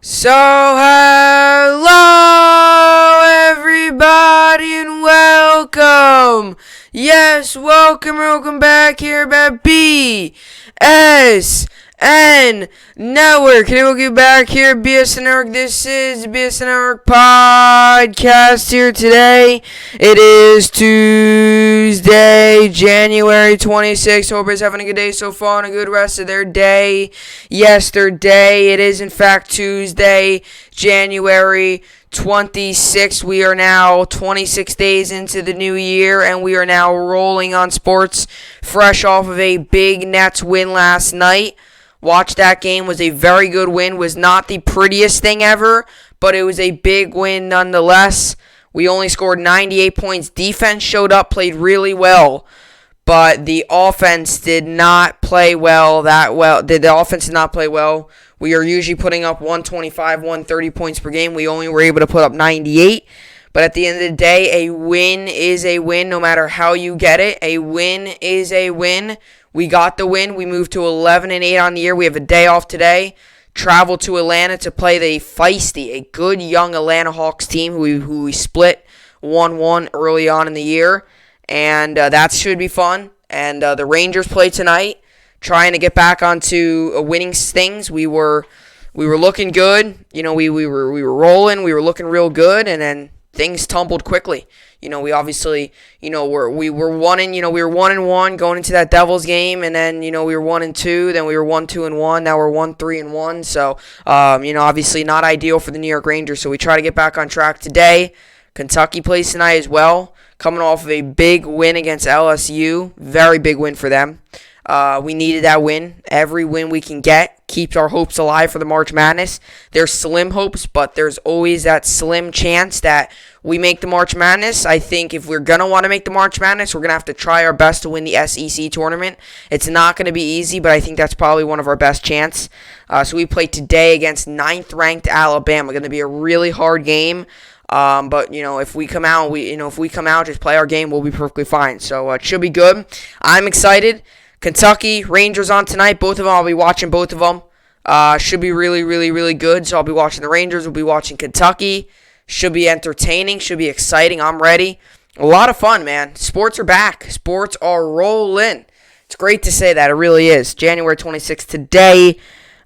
So, hello everybody and welcome. Yes, welcome back here at BSN Network. And we'll get back here at BSN Network. This is the BSN Network podcast here today. It is Tuesday, January 26th. Hope everybody's having a good day so far and a good rest of their day. Yes, their day. It is in fact Tuesday, January 26th. We are now 26 days into the new year, and we are now rolling on sports, fresh off of a big Nets win last night. Watched that game. Was a very good win. Was not the prettiest thing ever, but it was a big win nonetheless. We only scored 98 points. Defense showed up, played really well, but the offense did not play well that well. The offense did not play well. We are usually putting up 125, 130 points per game. We only were able to put up 98. But at the end of the day, a win is a win no matter how you get it. A win is a win. We got the win. We moved to 11-8 on the year. We have a day off today. Travel to Atlanta to play the feisty, a good young Atlanta Hawks team who we split 1-1 early on in the year. And that should be fun. And the Rangers play tonight, trying to get back onto winning things. We were looking good. You know, we were rolling. We were looking real good, and then things tumbled quickly. You know, we obviously, we were 1-1 going into that Devils game, and then, we were 1-2, then we were 1-2-1, now we're 1-3-1. So, obviously not ideal for the New York Rangers. So we try to get back on track today. Kentucky plays tonight as well, coming off of a big win against LSU. Very big win for them. We needed that win. Every win we can get keeps our hopes alive for the March Madness. There's slim hopes, but there's always that slim chance that we make the March Madness. I think if we're going to want to make the March Madness, we're going to have to try our best to win the SEC tournament. It's not going to be easy, but I think that's probably one of our best chances. So we play today against 9th-ranked Alabama. Going to be a really hard game. But if we come out, just play our game, we'll be perfectly fine. So it should be good. I'm excited. Kentucky, Rangers on tonight. Both of them, I'll be watching both of them. Should be really, really, really good. So I'll be watching the Rangers. We'll be watching Kentucky. Should be entertaining. Should be exciting. I'm ready. A lot of fun, man. Sports are back. Sports are rolling. It's great to say that. It really is. January 26th today.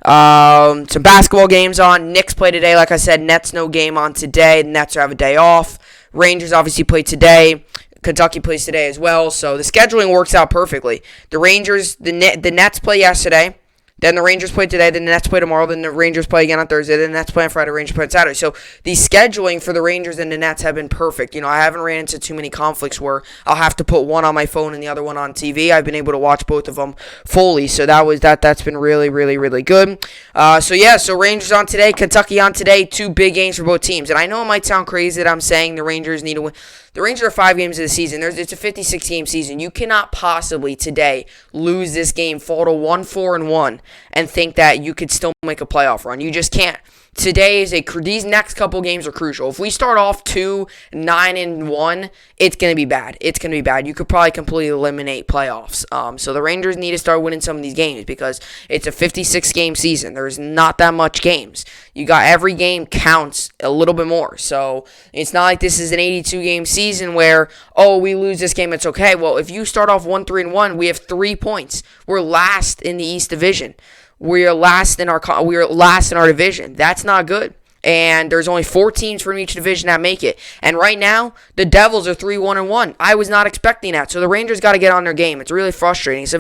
Some basketball games on. Knicks play today. Like I said, Nets no game on today. The Nets have a day off. Rangers obviously play today. Kentucky plays today as well, so the scheduling works out perfectly. The Rangers, the Nets play yesterday, then the Rangers play today, then the Nets play tomorrow, then the Rangers play again on Thursday, then the Nets play on Friday, Rangers play on Saturday. So the scheduling for the Rangers and the Nets have been perfect. I haven't ran into too many conflicts where I'll have to put one on my phone and the other one on TV. I've been able to watch both of them fully, so that's been really, really, really good. So Rangers on today, Kentucky on today, two big games for both teams. And I know it might sound crazy that I'm saying the Rangers need to win. The Rangers are 5 games of the season. It's a 56-game season. You cannot possibly today lose this game, fall to 1-4-1, and think that you could still make a playoff run. You just can't. These next couple games are crucial. If we start off 2-9-1, it's going to be bad. It's going to be bad. You could probably completely eliminate playoffs. So the Rangers need to start winning some of these games because it's a 56-game season. There's not that much games. You got every game counts a little bit more. So it's not like this is an 82-game season where, we lose this game, it's okay. Well, if you start off 1-3-1, we have 3 points. We're last in the East Division. We are last in our division. That's not good. And there's only 4 teams from each division that make it. And right now, the Devils are 3-1-1. I was not expecting that. So the Rangers got to get on their game. It's really frustrating. It's a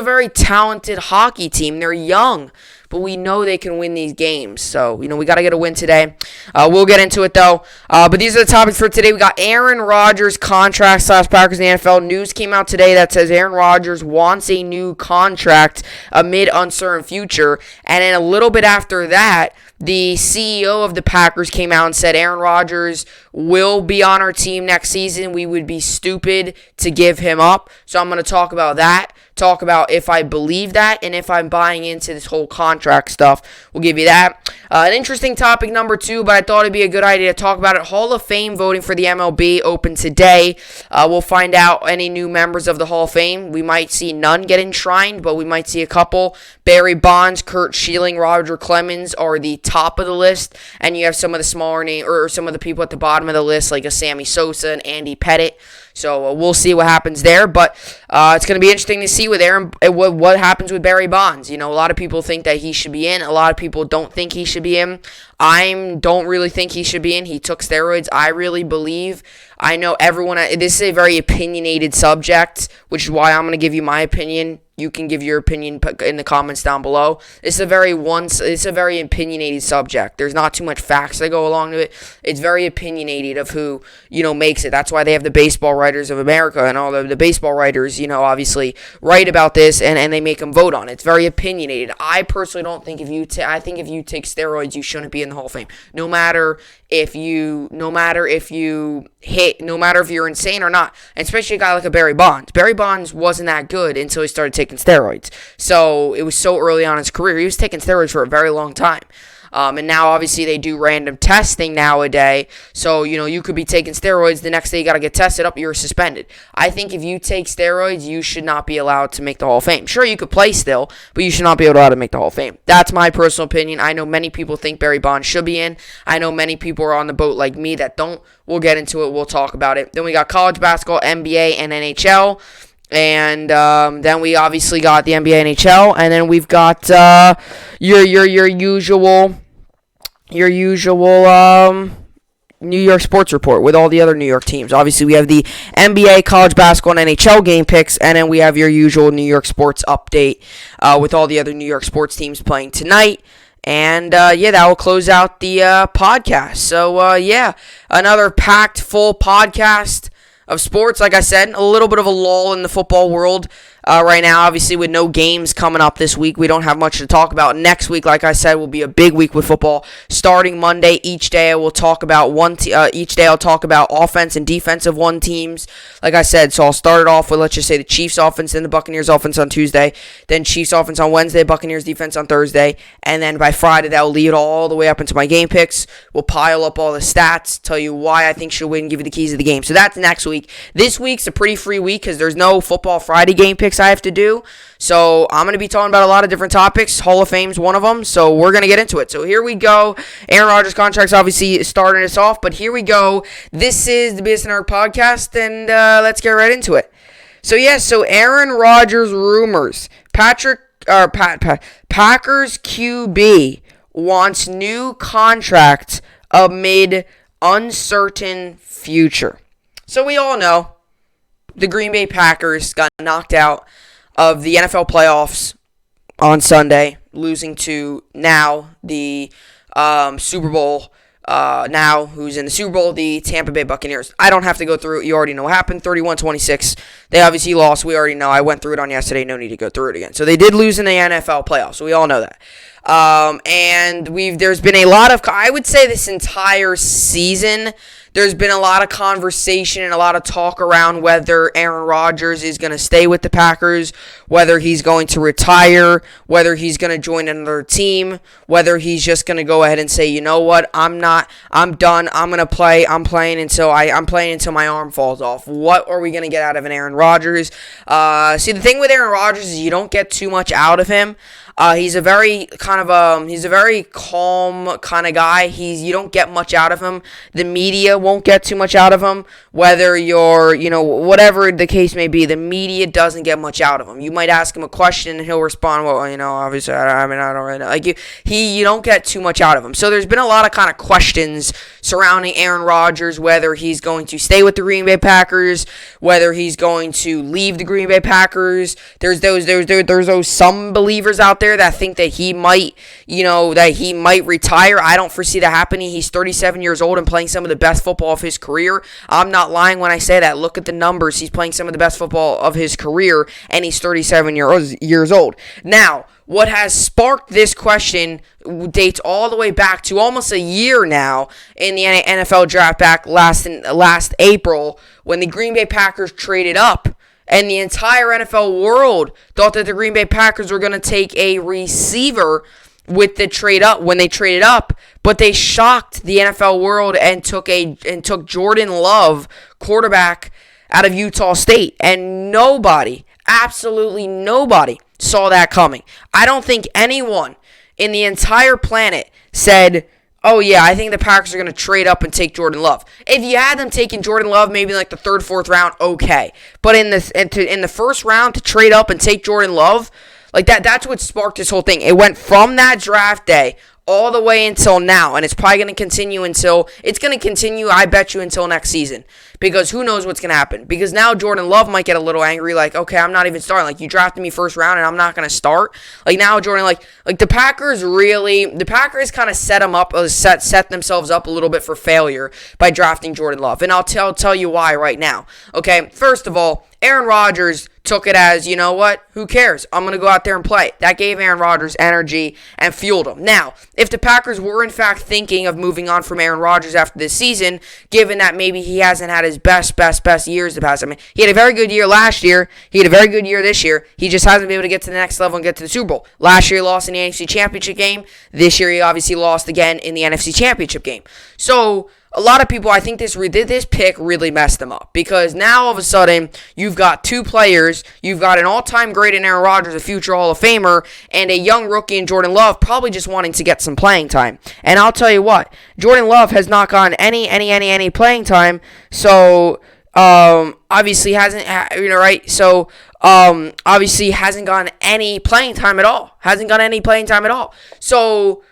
very talented hockey team. They're young, but we know they can win these games. So, we got to get a win today. We'll get into it, though. But these are the topics for today. We got Aaron Rodgers' contract / Packers in the NFL. News came out today that says Aaron Rodgers wants a new contract amid uncertain future. And then a little bit after that, the CEO of the Packers came out and said Aaron Rodgers will be on our team next season. We would be stupid to give him up. So I'm going to talk about that. talk about if I believe that and if I'm buying into this whole contract stuff. We'll give you that. An interesting topic number 2, but I thought it'd be a good idea to talk about it. Hall of Fame voting for the MLB open today. We'll find out any new members of the Hall of Fame. We might see none get enshrined, but we might see a couple. Barry Bonds, Curt Schilling, Roger Clemens are the top of the list, and you have some of the smaller name or some of the people at the bottom of the list, like a Sammy Sosa and Andy Pettitte. So we'll see what happens there, but it's going to be interesting to see with what happens with Barry Bonds. A lot of people think that he should be in. A lot of people don't think he should be in. I don't really think he should be in. He took steroids. I really believe. I know everyone. This is a very opinionated subject, which is why I'm going to give you my opinion. You can give your opinion in the comments down below. It's a very opinionated subject. There's not too much facts that go along to it. It's very opinionated of who, makes it. That's why they have the Baseball Writers of America and all the baseball writers, obviously write about this and they make them vote on it. It's very opinionated. I personally don't think I think if you take steroids, you shouldn't be in the Hall of Fame. No matter if you're insane or not. And especially a guy like a Barry Bonds. Barry Bonds wasn't that good until he started taking steroids. So it was so early on in his career. He was taking steroids for a very long time. And now, obviously, they do random testing nowadays. So, you could be taking steroids. The next day, you got to get tested up. You're suspended. I think if you take steroids, you should not be allowed to make the Hall of Fame. Sure, you could play still, but you should not be allowed to make the Hall of Fame. That's my personal opinion. I know many people think Barry Bonds should be in. I know many people are on the boat like me that don't. We'll get into it. We'll talk about it. Then we got college basketball, NBA, and NHL. And then we obviously got the NBA, NHL. And then we've got your usual New York sports report with all the other New York teams. Obviously, we have the NBA, college basketball, and NHL game picks, and then we have your usual New York sports update with all the other New York sports teams playing tonight. And, that will close out the podcast. So, another packed, full podcast of sports. Like I said, a little bit of a lull in the football world right now. Obviously, with no games coming up this week, we don't have much to talk about. Next week, like I said, will be a big week with football. Starting Monday, each day I will talk about I'll talk about offense and defensive one teams. Like I said, so I'll start it off with, let's just say, the Chiefs offense and the Buccaneers offense on Tuesday. Then Chiefs offense on Wednesday, Buccaneers defense on Thursday. And then by Friday, that will lead all the way up into my game picks. We'll pile up all the stats, tell you why I think she'll win, give you the keys of the game. So that's next week. This week's a pretty free week because there's no Football Friday game picks I have to do. So I'm going to be talking about a lot of different topics. Hall of Fame's one of them. So we're going to get into it. So here we go. Aaron Rodgers' contract's obviously starting us off. But here we go. This is the BSN podcast. And let's get right into it. So Aaron Rodgers rumors. Packers QB wants new contract amid uncertain future. So we all know the Green Bay Packers got knocked out of the NFL playoffs on Sunday, losing to now the Super Bowl. Now, who's in the Super Bowl? The Tampa Bay Buccaneers. I don't have to go through it. You already know what happened. 31-26. They obviously lost. We already know. I went through it on yesterday. No need to go through it again. So they did lose in the NFL playoffs. So we all know that. And there's been a lot of, I would say this entire season, there's been a lot of conversation and a lot of talk around whether Aaron Rodgers is going to stay with the Packers, whether he's going to retire, whether he's going to join another team, whether he's just going to go ahead and say, you know what, I'm done, I'm going to play, I'm playing until my arm falls off. What are we going to get out of an Aaron Rodgers? See, the thing with Aaron Rodgers is you don't get too much out of him. He's a very calm kind of guy. You don't get much out of him. The media won't get too much out of him. Whether you're, whatever the case may be, the media doesn't get much out of him. You might ask him a question and he'll respond, well, obviously, I don't really know. Like you don't get too much out of him. So there's been a lot of kind of questions surrounding Aaron Rodgers, whether he's going to stay with the Green Bay Packers, whether he's going to leave the Green Bay Packers. There's those some believers out there that think that he might retire. I don't foresee that happening. He's 37 years old and playing some of the best football of his career. I'm not lying when I say that. Look at the numbers. He's playing some of the best football of his career, and he's 37 years old. Now, what has sparked this question dates all the way back to almost a year now in the NFL draft back last April when the Green Bay Packers traded up and the entire NFL world thought that the Green Bay Packers were going to take a receiver with the trade up when they traded up, but they shocked the NFL world and took Jordan Love, quarterback out of Utah State, and nobody, absolutely nobody, saw that coming. I don't think anyone in the entire planet said, oh yeah, I think the Packers are going to trade up and take Jordan Love. If you had them taking Jordan Love maybe like the third, fourth round, okay. But in the first round to trade up and take Jordan Love, like that's what sparked this whole thing. It went from that draft day all the way until now, and it's probably going to continue I bet you, until next season, because who knows what's going to happen, because now Jordan Love might get a little angry, like, okay, I'm not even starting, like, you drafted me first round, and I'm not going to start, like, now Jordan, like the Packers kind of set themselves up a little bit for failure by drafting Jordan Love, and I'll tell you why right now, okay, first of all, Aaron Rodgers took it as, you know what, who cares? I'm going to go out there and play. That gave Aaron Rodgers energy and fueled him. Now, if the Packers were in fact thinking of moving on from Aaron Rodgers after this season, given that maybe he hasn't had his best years the past, I mean, he had a very good year last year. He had a very good year this year. He just hasn't been able to get to the next level and get to the Super Bowl. Last year he lost in the NFC Championship game. This year he obviously lost again in the NFC Championship game. So, a lot of people, I think this pick really messed them up, because now all of a sudden you've got two players. You've got an all-time great in Aaron Rodgers, a future Hall of Famer, and a young rookie in Jordan Love, probably just wanting to get some playing time. And I'll tell you what, Jordan Love has not gotten any playing time. So obviously hasn't, right? So obviously hasn't gotten any playing time at all. So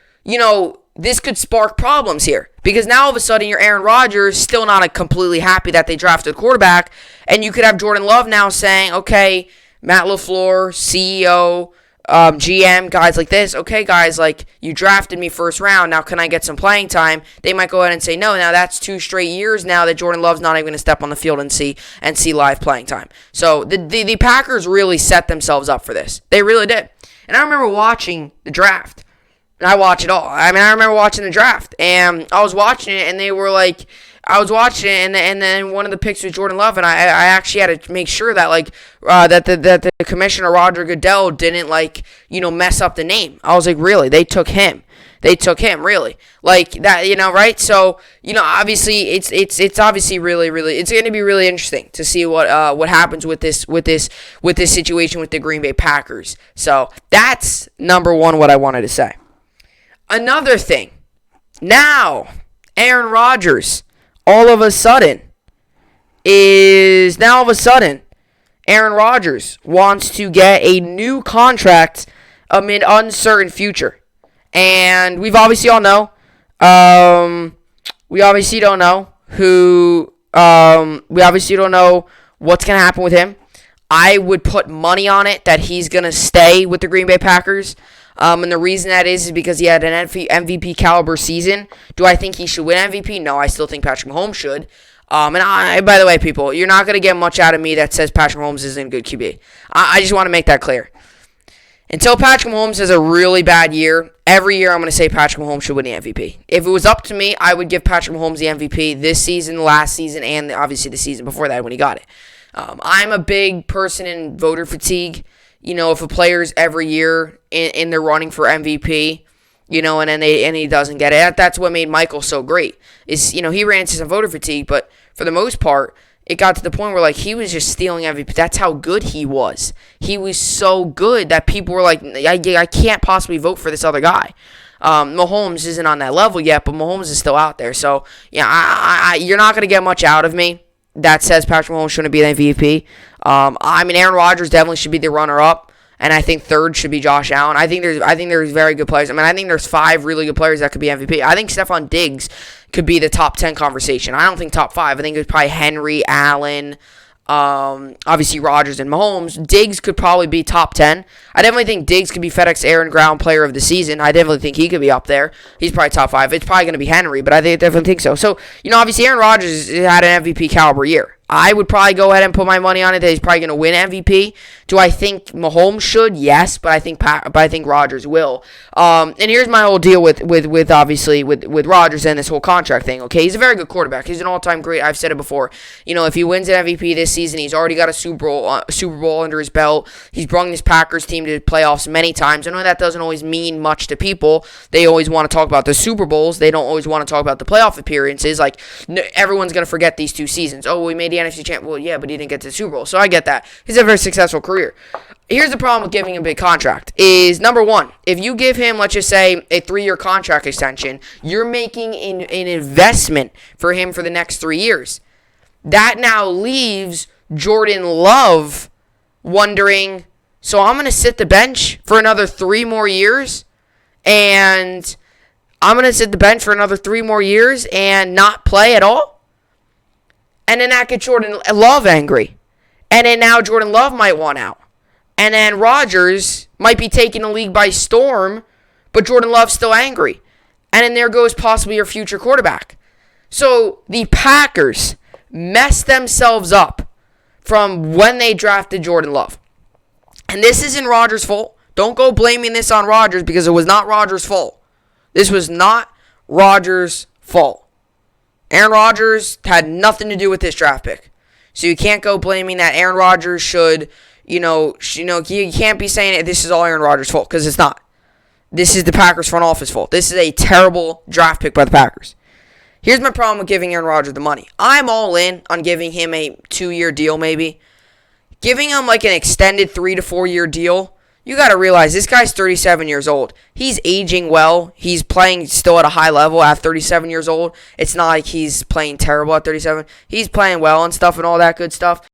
this could spark problems here, because now all of a sudden you're Aaron Rodgers, still not completely happy that they drafted a quarterback, and you could have Jordan Love now saying, okay, Matt LaFleur, CEO, GM, guys like this, okay, guys, like, you drafted me first round, now can I get some playing time? They might go ahead and say no. Now that's 2 straight years now that Jordan Love's not even going to step on the field and see live playing time. So the Packers really set themselves up for this. They really did. And I remember watching the draft. And I watch it all. I mean, I remember watching the draft, and I was watching it, and they were like, and then one of the picks was Jordan Love, and I actually had to make sure that that the commissioner Roger Goodell didn't mess up the name. I was like, really? They took him, really, like that, right? So obviously it's obviously really it's going to be really interesting to see what happens with this situation with the Green Bay Packers. So that's number one, what I wanted to say. Another thing, now Aaron Rodgers all of a sudden Aaron Rodgers wants to get a new contract amid uncertain future. And we obviously don't know what's going to happen with him. I would put money on it that he's going to stay with the Green Bay Packers. And the reason that is because he had an MVP caliber season. Do I think he should win MVP? No, I still think Patrick Mahomes should. And by the way, people, you're not going to get much out of me that says Patrick Mahomes isn't a good QB. I just want to make that clear. Until Patrick Mahomes has a really bad year, every year I'm going to say Patrick Mahomes should win the MVP. If it was up to me, I would give Patrick Mahomes the MVP this season, last season, and obviously the season before that when he got it. I'm a big person in voter fatigue. If a player's every year in the running for MVP, and he doesn't get it, that's what made Michael so great. Is he ran into some voter fatigue, but for the most part, it got to the point where he was just stealing MVP. That's how good he was. He was so good that people were like, I can't possibly vote for this other guy. Mahomes isn't on that level yet, but Mahomes is still out there. So yeah, you're not gonna get much out of me that says Patrick Mahomes shouldn't be the MVP. Aaron Rodgers definitely should be the runner-up, and I think third should be Josh Allen. I think there's very good players. I think there's 5 really good players that could be MVP. I think Stephon Diggs could be the top 10 conversation. I don't think top 5. I think it's probably Henry, Allen, obviously Rodgers and Mahomes. Diggs could probably be top 10. I definitely think Diggs could be FedEx Air and Ground Player of the Season. I definitely think he could be up there. He's probably top 5. It's probably going to be Henry, but I definitely think so. So, obviously Aaron Rodgers had an MVP caliber year. I would probably go ahead and put my money on it that he's probably going to win MVP Do I think Mahomes should? Yes, but I think Rodgers will. And here's my whole deal with Rodgers and this whole contract thing. Okay, he's a very good quarterback. He's an all-time great. I've said it before. If he wins an MVP this season, he's already got a Super Bowl under his belt. He's brought his Packers team to the playoffs many times. I know that doesn't always mean much to people. They always want to talk about the Super Bowls. They don't always want to talk about the playoff appearances. Everyone's going to forget these 2 seasons. Oh, we made the NFC champ. Well, yeah, but he didn't get to the Super Bowl. So I get that. He's a very successful career. Here's the problem with giving him a big contract is, number one, if you give him, let's just say, a 3-year contract extension, you're making an investment for him for the next 3 years. That now leaves Jordan Love wondering, so I'm going to sit the bench for another 3 more years, and I'm going to sit the bench for another 3 more years and not play at all? And then that gets Jordan Love angry. And then now Jordan Love might want out. And then Rodgers might be taking the league by storm, but Jordan Love's still angry. And then there goes possibly your future quarterback. So the Packers messed themselves up from when they drafted Jordan Love. And this isn't Rodgers' fault. Don't go blaming this on Rodgers, because it was not Rodgers' fault. This was not Rodgers' fault. Aaron Rodgers had nothing to do with this draft pick. So you can't go blaming that Aaron Rodgers should, you can't be saying this is all Aaron Rodgers' fault, because it's not. This is the Packers front office fault. This is a terrible draft pick by the Packers. Here's my problem with giving Aaron Rodgers the money. I'm all in on giving him a 2-year deal maybe. Giving him an extended 3 to 4 year deal. You got to realize this guy's 37 years old. He's aging well. He's playing still at a high level at 37 years old. It's not like he's playing terrible at 37. He's playing well and stuff and all that good stuff.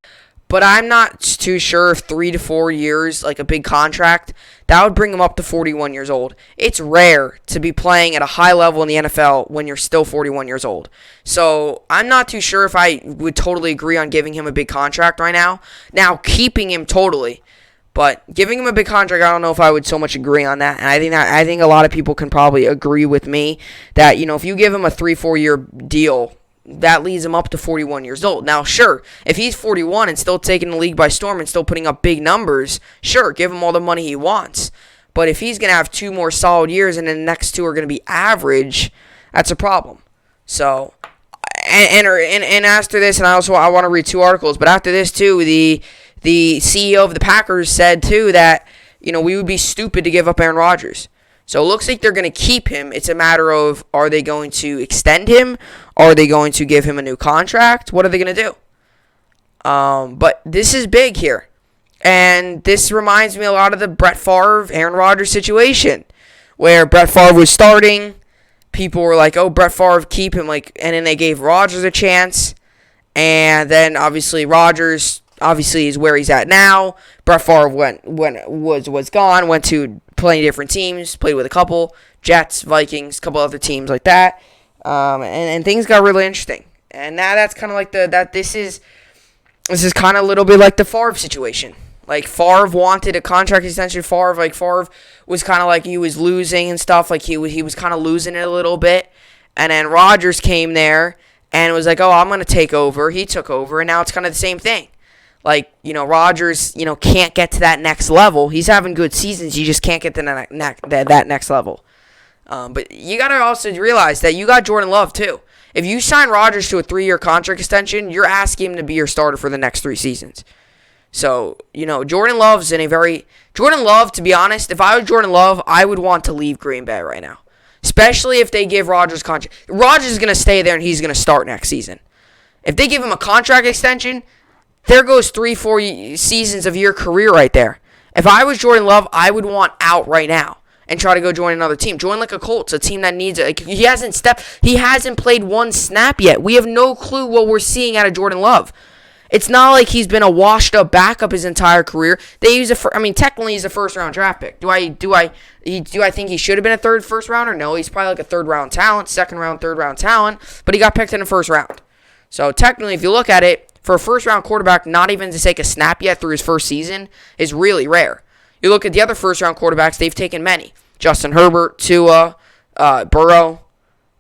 But I'm not too sure if 3 to 4 years, a big contract, that would bring him up to 41 years old. It's rare to be playing at a high level in the NFL when you're still 41 years old. So I'm not too sure if I would totally agree on giving him a big contract right now. Now, keeping him totally. But giving him a big contract, I don't know if I would so much agree on that. And I think a lot of people can probably agree with me that, if you give him a 3-4 year deal, that leads him up to 41 years old. Now, sure, if he's 41 and still taking the league by storm and still putting up big numbers, sure, give him all the money he wants. But if he's going to have 2 more solid years and then the next 2 are going to be average, that's a problem. So, and after this, and I want to read 2 articles, but after this too, the CEO of the Packers said, too, that, we would be stupid to give up Aaron Rodgers. So it looks like they're going to keep him. It's a matter of, are they going to extend him? Are they going to give him a new contract? What are they going to do? But this is big here. And this reminds me a lot of the Brett Favre, Aaron Rodgers situation, where Brett Favre was starting. People were like, oh, Brett Favre, keep him. And then they gave Rodgers a chance. And then, obviously, Rodgers is where he's at now. Brett Favre was gone, went to plenty different teams, played with a couple, Jets, Vikings, a couple other teams like that. And things got really interesting. And now that's kind of like this is kind of a little bit like the Favre situation. Favre wanted a contract extension. Favre was kind of like he was losing and stuff. He was kind of losing it a little bit. And then Rodgers came there and was like, oh, I'm going to take over. He took over, and now it's kind of the same thing. Rodgers, can't get to that next level. He's having good seasons. You just can't get to that next level. But you got to also realize that you got Jordan Love, too. If you sign Rodgers to a 3-year contract extension, you're asking him to be your starter for the next 3 seasons. So, Jordan Love, to be honest, if I was Jordan Love, I would want to leave Green Bay right now. Especially if they give Rodgers contract. Rodgers is going to stay there and he's going to start next season. If they give him a contract extension, there goes 3-4 seasons of your career right there. If I was Jordan Love, I would want out right now and try to go join another team. Join a Colts, a team that needs it. He hasn't played 1 snap yet. We have no clue what we're seeing out of Jordan Love. It's not like he's been a washed-up backup his entire career. Technically he's a first-round draft pick. Do I think he should have been a first rounder? No, he's probably a third-round talent, second-round, third-round talent, but he got picked in the first round. So technically, if you look at it, for a first-round quarterback, not even to take a snap yet through his first season is really rare. You look at the other first-round quarterbacks, they've taken many. Justin Herbert, Tua, Burrow,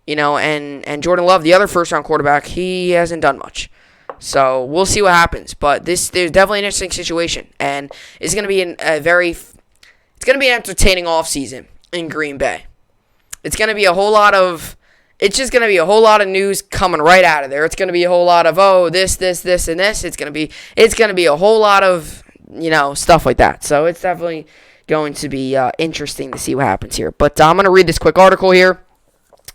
and Jordan Love, the other first-round quarterback, he hasn't done much. So we'll see what happens. But there's definitely an interesting situation, and it's going to be it's going to be an entertaining offseason in Green Bay. It's going to be it's just going to be a whole lot of news coming right out of there. It's going to be a whole lot of, this, and this. It's going to be a whole lot of, stuff like that. So it's definitely going to be interesting to see what happens here. But I'm going to read this quick article here.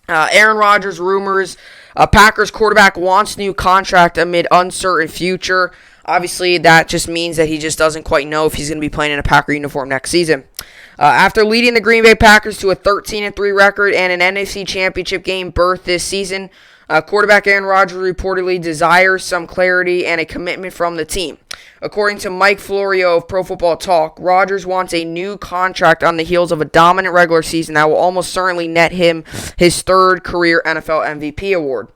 Aaron Rodgers rumors. Packers quarterback wants new contract amid uncertain future. Obviously, that just means that he just doesn't quite know if he's going to be playing in a Packer uniform next season. After leading the Green Bay Packers to a 13-3 record and an NFC Championship game berth this season, quarterback Aaron Rodgers reportedly desires some clarity and a commitment from the team. According to Mike Florio of Pro Football Talk, Rodgers wants a new contract on the heels of a dominant regular season that will almost certainly net him his third career NFL MVP award.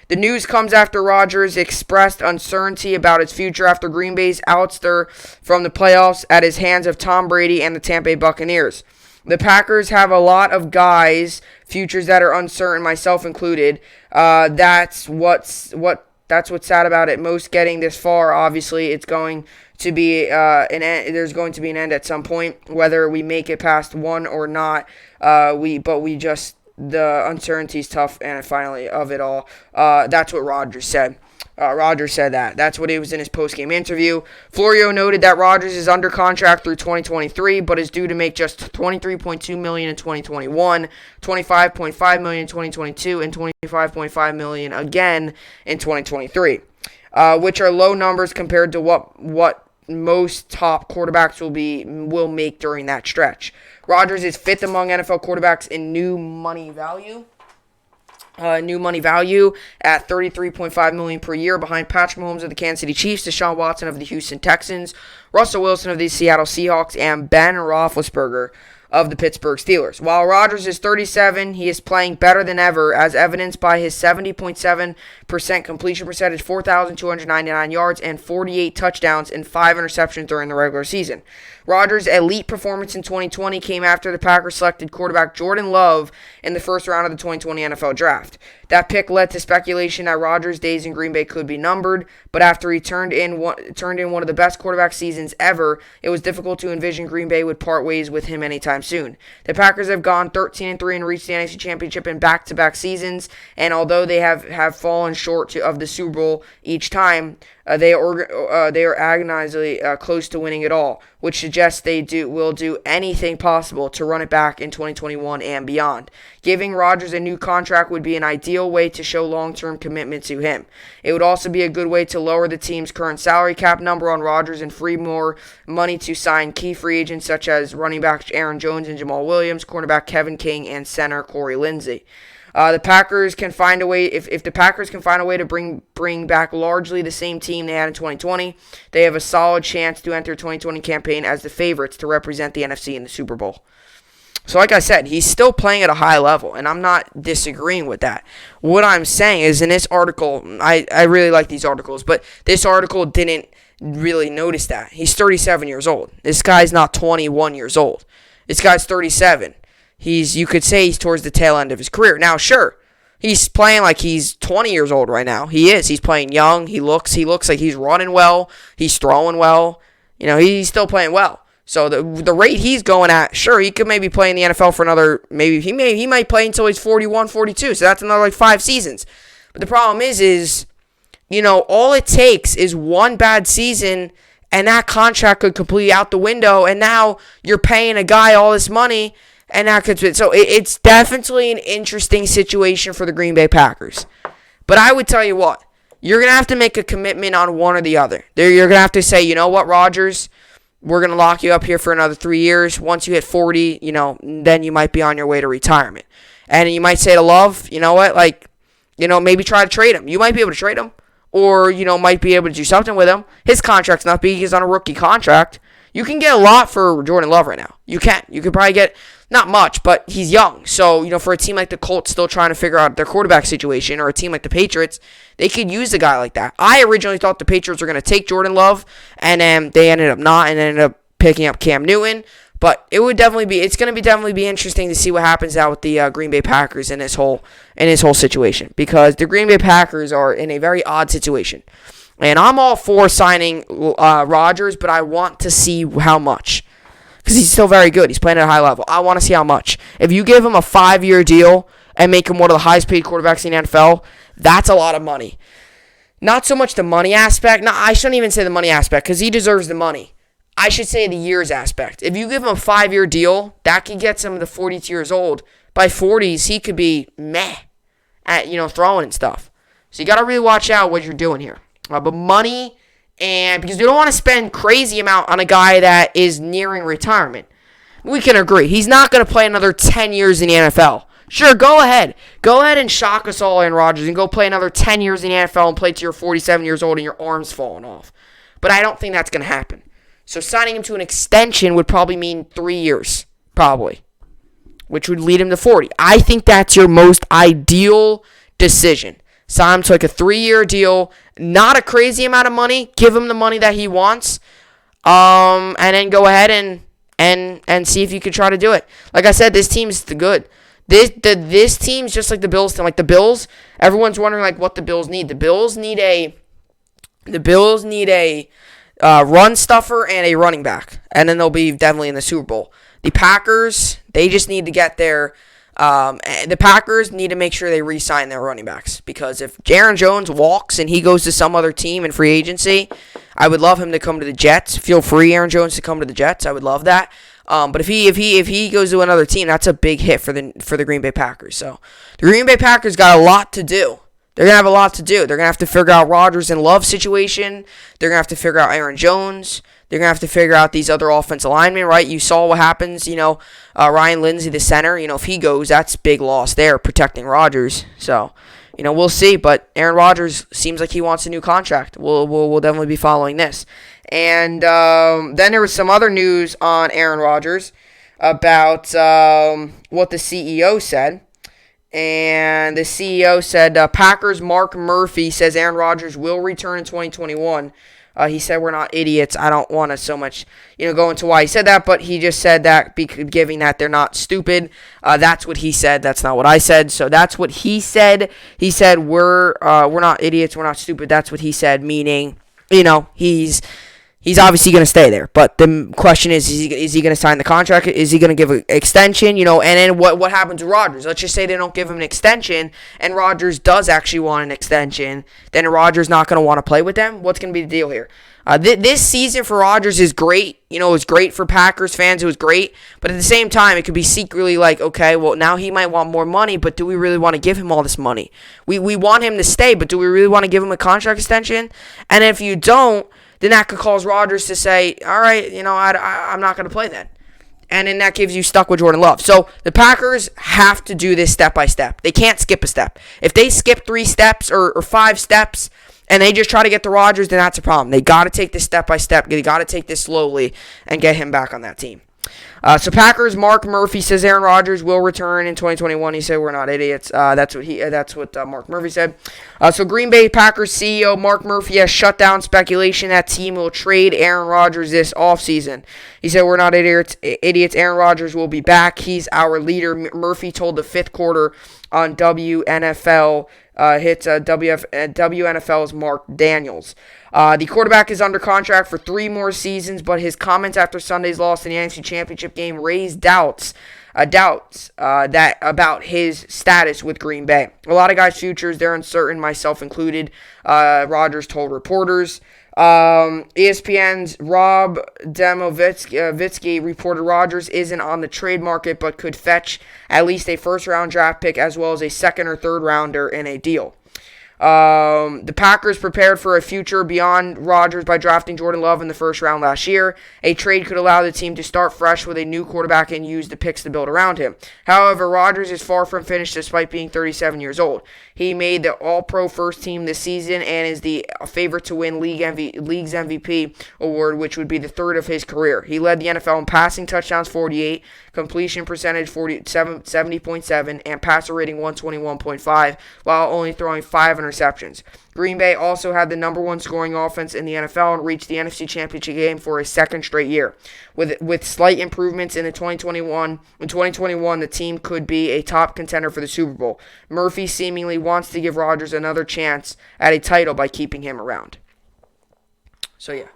The news comes after Rodgers expressed uncertainty about his future after Green Bay's ouster from the playoffs at his hands of Tom Brady and the Tampa Bay Buccaneers. The Packers have a lot of guys' futures that are uncertain, myself included. That's what's sad about it. Most getting this far, obviously, it's going to be an end. There's going to be an end at some point, whether we make it past one or not. The uncertainty is tough, and finally of it all, that's what Rodgers said. Rodgers said that. That's what it was in his post-game interview. Florio noted that Rodgers is under contract through 2023, but is due to make just $23.2 million in 2021, $25.5 million in 2022, and $25.5 million again in 2023, which are low numbers compared to what most top quarterbacks will make during that stretch. Rodgers is fifth among NFL quarterbacks in new money value. At $33.5 million per year, behind Patrick Mahomes of the Kansas City Chiefs, Deshaun Watson of the Houston Texans, Russell Wilson of the Seattle Seahawks, and Ben Roethlisberger of the Pittsburgh Steelers. While Rodgers is 37, he is playing better than ever, as evidenced by his 70.7% completion percentage, 4,299 yards, and 48 touchdowns and 5 interceptions during the regular season. Rodgers' elite performance in 2020 came after the Packers selected quarterback Jordan Love in the first round of the 2020 NFL Draft. That pick led to speculation that Rodgers' days in Green Bay could be numbered, but after he turned in one of the best quarterback seasons ever, it was difficult to envision Green Bay would part ways with him anytime soon. The Packers have gone 13-3 and reached the NFC Championship in back-to-back seasons, and although they have fallen short of the Super Bowl each time, they are agonizingly close to winning it all, which suggests they will do anything possible to run it back in 2021 and beyond. Giving Rodgers a new contract would be an ideal way to show long-term commitment to him. It would also be a good way to lower the team's current salary cap number on Rodgers and free more money to sign key free agents such as running back Aaron Jones and Jamal Williams, cornerback Kevin King, and center Corey Lindsey. The Packers can find a way. If the Packers can find a way to bring back largely the same team they had in 2020, they have a solid chance to enter 2020 campaign as the favorites to represent the NFC in the Super Bowl. So like I said, he's still playing at a high level, and I'm not disagreeing with that. What I'm saying is in this article, I really like these articles, but this article didn't really notice that. He's 37 years old. This guy's not 21 years old. This guy's 37. You could say he's towards the tail end of his career. Now, sure, he's playing like he's 20 years old right now. He is. He's playing young. He looks like he's running well. He's throwing well. He's still playing well. So the rate he's going at, sure, he could maybe play in the NFL for another, he might play until he's 41, 42. So that's another 5 seasons. But the problem is, all it takes is one bad season and that contract could completely out the window. And now you're paying a guy all this money. And that could be, so it's definitely an interesting situation for the Green Bay Packers. But I would tell you what, you're going to have to make a commitment on one or the other. You're going to have to say, you know what, Rodgers, we're going to lock you up here for another 3 years. Once you hit 40, then you might be on your way to retirement. And you might say to Love, you know what, maybe try to trade him. You might be able to trade him. Or, might be able to do something with him. His contract's not big. He's on a rookie contract. You can get a lot for Jordan Love right now. You can. You could probably get, not much, but he's young. So, for a team like the Colts still trying to figure out their quarterback situation, or a team like the Patriots, they could use a guy like that. I originally thought the Patriots were going to take Jordan Love, and then they ended up not, and ended up picking up Cam Newton. But it's going to definitely be interesting to see what happens now with the Green Bay Packers in this whole situation, because the Green Bay Packers are in a very odd situation. And I'm all for signing Rodgers, but I want to see how much. Because he's still very good. He's playing at a high level. I want to see how much. If you give him a 5-year deal and make him one of the highest paid quarterbacks in the NFL, that's a lot of money. Not so much the money aspect. No, I shouldn't even say the money aspect because he deserves the money. I should say the years aspect. If you give him a 5-year deal, that could get him to 42 years old. By 40s, he could be meh at, throwing and stuff. So you got to really watch out what you're doing here. But money, and because you don't want to spend crazy amount on a guy that is nearing retirement. We can agree. He's not going to play another 10 years in the NFL. Sure, go ahead. Go ahead and shock us all, Aaron Rodgers, and go play another 10 years in the NFL and play till you're 47 years old and your arm's falling off. But I don't think that's going to happen. So signing him to an extension would probably mean 3 years, probably, which would lead him to 40. I think that's your most ideal decision. Sign him to like a 3-year deal, not a crazy amount of money. Give him the money that he wants, and then go ahead and see if you can try to do it. Like I said, this team's good. This team's just like the Bills team. Like the Bills, everyone's wondering like what the Bills need. The Bills need a run stuffer and a running back, and then they'll be definitely in the Super Bowl. The Packers, they just need to get their. The Packers need to make sure they re-sign their running backs because if Aaron Jones walks and he goes to some other team in free agency, I would love him to come to the Jets. Feel free, Aaron Jones, to come to the Jets. I would love that. But if he goes to another team, that's a big hit for the Green Bay Packers. So the Green Bay Packers got a lot to do. They're going to have a lot to do. They're going to have to figure out Rodgers and Love situation. They're going to have to figure out Aaron Jones. They're going to have to figure out these other offensive linemen, right? You saw what happens, Ryan Lindsey, the center. If he goes, that's big loss there, protecting Rodgers. So, we'll see. But Aaron Rodgers seems like he wants a new contract. We'll definitely be following this. And then there was some other news on Aaron Rodgers about what the CEO said. And the CEO said, Packers Mark Murphy says Aaron Rodgers will return in 2021. He said we're not idiots. I don't want to so much, go into why he said that, but he just said that giving that they're not stupid. That's what he said. That's not what I said. So that's what he said. He said we're not idiots. We're not stupid. That's what he said, meaning, he's obviously going to stay there. But the question is he going to sign the contract? Is he going to give an extension? And then what happens to Rodgers? Let's just say they don't give him an extension, and Rodgers does actually want an extension. Then Rodgers not going to want to play with them? What's going to be the deal here? This season for Rodgers is great. It was great for Packers fans. It was great. But at the same time, it could be secretly like, okay, well, now he might want more money, but do we really want to give him all this money? We want him to stay, but do we really want to give him a contract extension? And if you don't, then that could cause Rodgers to say, all right, I'm not going to play then. And then that gives you stuck with Jordan Love. So the Packers have to do this step by step. They can't skip a step. If they skip 3 steps or 5 steps and they just try to get to Rodgers, then that's a problem. They got to take this step by step. They got to take this slowly and get him back on that team. So Packers Mark Murphy says Aaron Rodgers will return in 2021. He said we're not idiots. That's what Mark Murphy said. So Green Bay Packers CEO Mark Murphy has shut down speculation that team will trade Aaron Rodgers this offseason. He said we're not idiots. Aaron Rodgers will be back. He's our leader. Murphy told the Fifth Quarter on WNFL. WNFL's Mark Daniels. The quarterback is under contract for 3 more seasons, but his comments after Sunday's loss in the NFC Championship game raised doubts that about his status with Green Bay. A lot of guys' futures, they're uncertain, myself included, Rodgers told reporters. ESPN's Rob Demovitsky reported Rodgers isn't on the trade market but could fetch at least a first-round draft pick as well as a second or third rounder in a deal. The Packers prepared for a future beyond Rodgers by drafting Jordan Love in the first round last year. A trade could allow the team to start fresh with a new quarterback and use the picks to build around him. However, Rodgers is far from finished despite being 37 years old. He made the All-Pro first team this season and is the favorite to win league's MVP award, which would be the third of his career. He led the NFL in passing touchdowns 48, completion percentage 70.7, and passer rating 121.5, while only throwing 5 interceptions. Green Bay also had the number 1 scoring offense in the NFL and reached the NFC Championship game for a second straight year. With slight improvements in 2021, the team could be a top contender for the Super Bowl. Murphy seemingly wants to give Rodgers another chance at a title by keeping him around. So, yeah.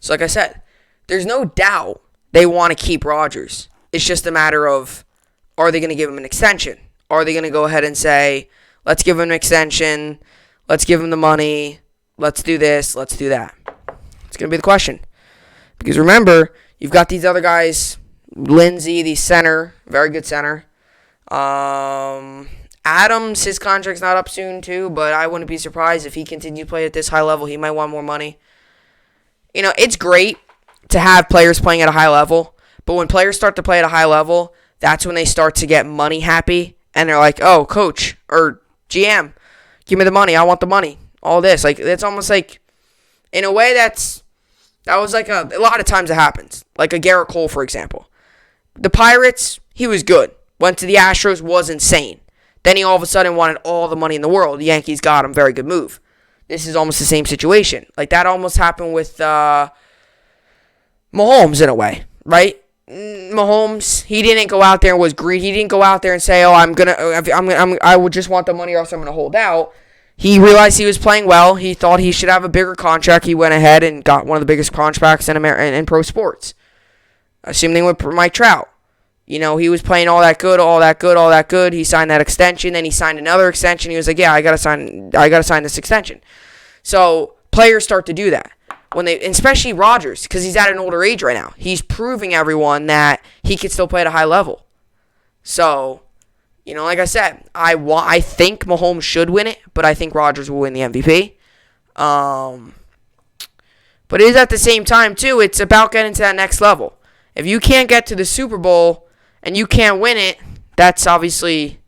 So, like I said, there's no doubt they want to keep Rodgers. It's just a matter of, are they going to give him an extension? Are they going to go ahead and say, let's give him an extension, let's give him the money, let's do this, let's do that? It's going to be the question. Because remember, you've got these other guys, Lindsey, the center, very good center. Adams, his contract's not up soon too, but I wouldn't be surprised if he continues to play at this high level. He might want more money. It's great to have players playing at a high level, but when players start to play at a high level, that's when they start to get money happy, and they're like, oh, coach or GM, give me the money. I want the money. All this. Like, it's almost like, in a way, that was like a lot of times it happens. Like a Garrett Cole, for example. The Pirates, he was good. Went to the Astros, was insane. Then he all of a sudden wanted all the money in the world. The Yankees got him. Very good move. This is almost the same situation. Like, that almost happened with Mahomes in a way, right? Mahomes, he didn't go out there and was greedy. He didn't go out there and say, "Oh, I would just want the money, or else I'm gonna hold out." He realized he was playing well. He thought he should have a bigger contract. He went ahead and got one of the biggest contracts in pro sports. Same thing with Mike Trout. He was playing all that good. He signed that extension, then he signed another extension. He was like, "Yeah, I gotta sign this extension." So players start to do that. Especially Rodgers, because he's at an older age right now. He's proving everyone that he can still play at a high level. So, like I said, I think Mahomes should win it, but I think Rodgers will win the MVP. But it is at the same time, too, it's about getting to that next level. If you can't get to the Super Bowl and you can't win it, that's obviously,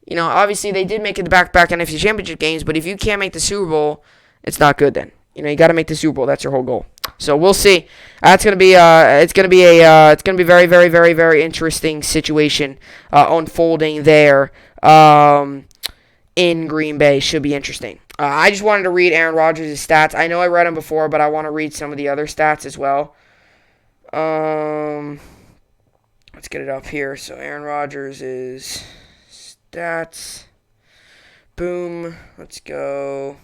obviously they did make it the back-to-back NFC Championship games, but if you can't make the Super Bowl, it's not good then. You got to make the Super Bowl. That's your whole goal. So we'll see. It's gonna be very, very, very, very interesting situation unfolding there in Green Bay. Should be interesting. I just wanted to read Aaron Rodgers' stats. I know I read them before, but I want to read some of the other stats as well. Let's get it up here. So Aaron Rodgers' stats. Boom. Let's go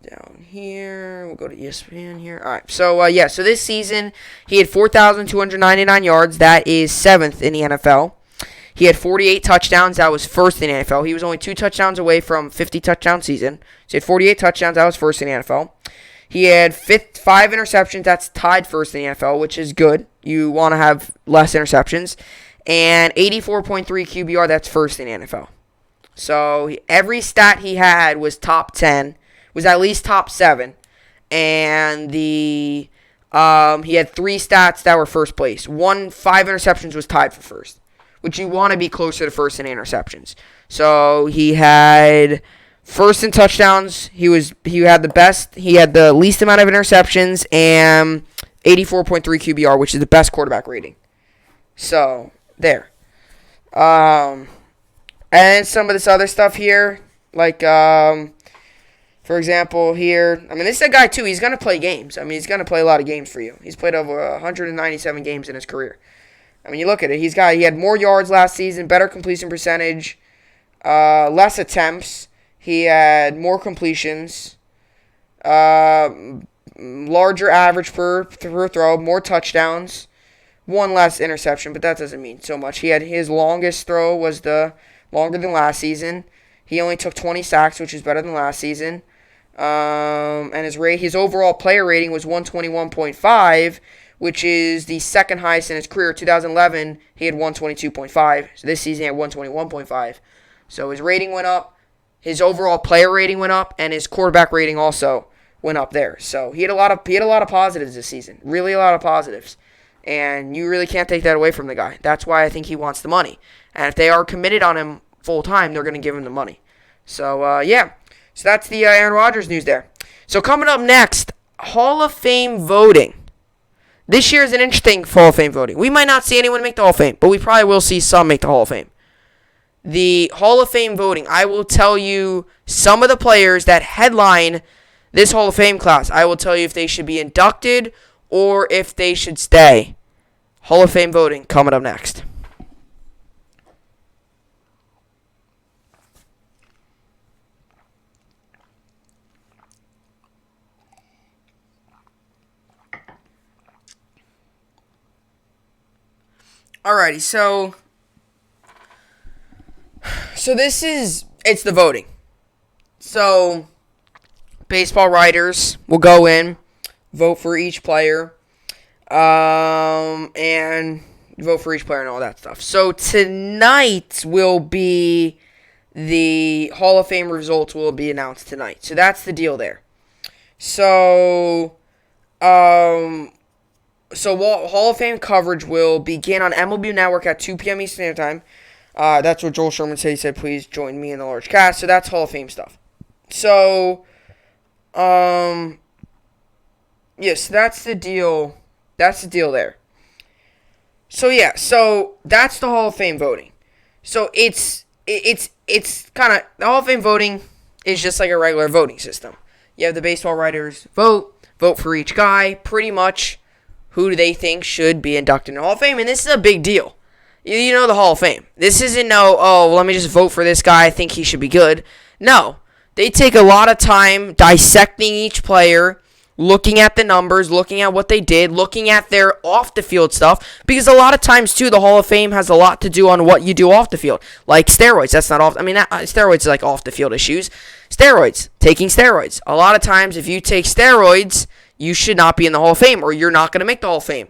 down here. We'll go to ESPN here. All right. So, so this season, he had 4,299 yards. That is 7th in the NFL. He had 48 touchdowns. That was 1st in the NFL. He was only 2 touchdowns away from 50 touchdown season. So he had 48 touchdowns. That was 1st in the NFL. He had 5 interceptions. That's tied 1st in the NFL, which is good. You want to have less interceptions. And 84.3 QBR. That's 1st in the NFL. So every stat he had was top 10. Was at least top 7, and he had 3 stats that were first place. 5 interceptions was tied for first, which you want to be closer to first in interceptions. So he had first in touchdowns. He had the best. He had the least amount of interceptions and 84.3 QBR, which is the best quarterback rating. So there. And some of this other stuff here, like for example, here, this is a guy, too, he's going to play games. He's going to play a lot of games for you. He's played over 197 games in his career. You look at it. He had more yards last season, better completion percentage, less attempts. He had more completions, larger average per throw, more touchdowns, 1 less interception, but that doesn't mean so much. His longest throw was longer than last season. He only took 20 sacks, which is better than last season. And his overall player rating was 121.5, which is the second highest in his career. 2011, he had 122.5. So this season, he had 121.5. So his rating went up, his overall player rating went up, and his quarterback rating also went up there. So he had a lot of positives this season, really a lot of positives. And you really can't take that away from the guy. That's why I think he wants the money. And if they are committed on him full time, they're going to give him the money. So, yeah. So that's the Aaron Rodgers news there. So coming up next, Hall of Fame voting. This year is an interesting Hall of Fame voting. We might not see anyone make the Hall of Fame, but we probably will see some make the Hall of Fame. The Hall of Fame voting, I will tell you some of the players that headline this Hall of Fame class. I will tell you if they should be inducted or if they should stay. Hall of Fame voting coming up next. Alrighty, so it's the voting. So, baseball writers will go in, vote for each player, and vote for each player and all that stuff. So, tonight will be the Hall of Fame results will be announced tonight. So, that's the deal there. So, Hall of Fame coverage will begin on MLB Network at 2 p.m. Eastern Standard Time. That's what Joel Sherman said. He said, please join me in the large cast. So that's Hall of Fame stuff. So, yes, that's the deal. That's the deal there. So, yeah, so that's the Hall of Fame voting. So it's kind of, the Hall of Fame voting is just like a regular voting system. You have the baseball writers vote for each guy, pretty much who do they think should be inducted in the Hall of Fame, and this is a big deal. You know the Hall of Fame. This isn't let me just vote for this guy, I think he should be good. No, they take a lot of time dissecting each player, looking at the numbers, looking at what they did, looking at their off-the-field stuff, because a lot of times, too, the Hall of Fame has a lot to do on what you do off the field, like steroids. That's not steroids are like off-the-field issues. Taking steroids. A lot of times, if you take steroids, you should not be in the Hall of Fame, or you're not going to make the Hall of Fame.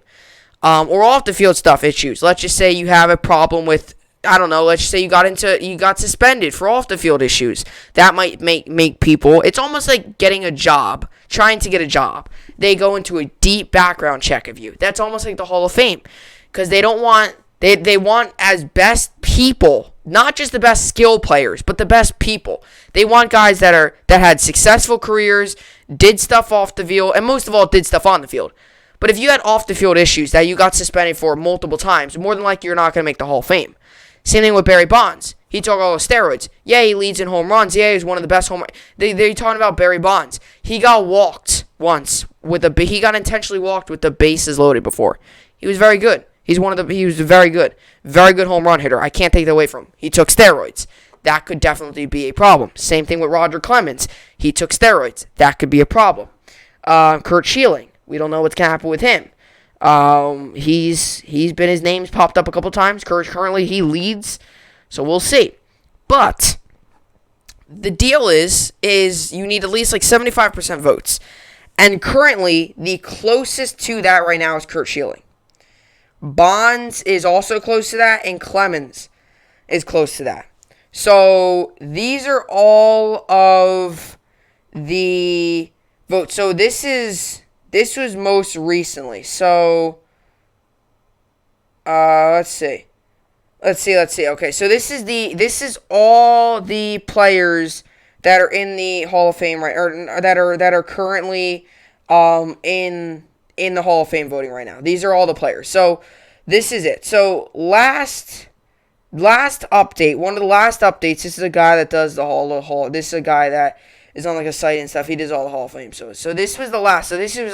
Or off-the-field stuff issues. Let's just say you have a problem with, let's just say you got suspended for off-the-field issues. That might make people, it's almost like getting a job, trying to get a job. They go into a deep background check of you. That's almost like the Hall of Fame. Because they don't want, they want as best people, not just the best skill players, but the best people. They want guys that had successful careers, did stuff off the field, and most of all, did stuff on the field. But if you had off-the-field issues that you got suspended for multiple times, more than likely you're not going to make the Hall of Fame. Same thing with Barry Bonds. He took all the steroids. Yeah, he leads in home runs. Yeah, he's one of the best home runs. They're talking about Barry Bonds. He got walked once. He got intentionally walked with the bases loaded before. He was very good. He was very good. Very good home run hitter. I can't take that away from him. He took steroids. That could definitely be a problem. Same thing with Roger Clemens. He took steroids. That could be a problem. Curt Schilling. We don't know what's going to happen with him. He's been, his name's popped up a couple times. Currently, he leads, so we'll see. But the deal is you need at least like 75% votes. And currently, the closest to that right now is Curt Schilling. Bonds is also close to that, and Clemens is close to that. So these are all of the votes. So this was most recently. So, let's see. Okay, so this is all the players that are in the Hall of Fame or that are currently in the Hall of Fame voting right now. These are all the players. So this is it. So last update, one of the last updates. This is a guy that does the Hall. This is a guy that is on like a site and stuff. He does all the Hall of Fame. So this was the last. So this was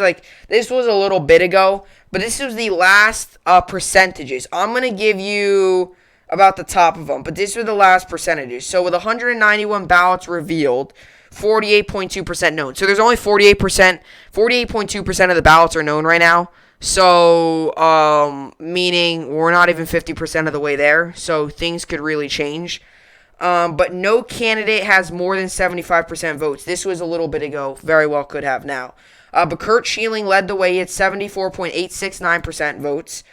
a little bit ago, but this was the last percentages. I'm gonna give you about the top of them, but these were the last percentages. So with 191 ballots revealed, 48.2% known. So there's only 48.2% of the ballots are known right now. So meaning we're not even 50% of the way there. So things could really change. But no candidate has more than 75% votes. This was a little bit ago. Very well could have now. But Curt Schilling led the way at 74.869% votes.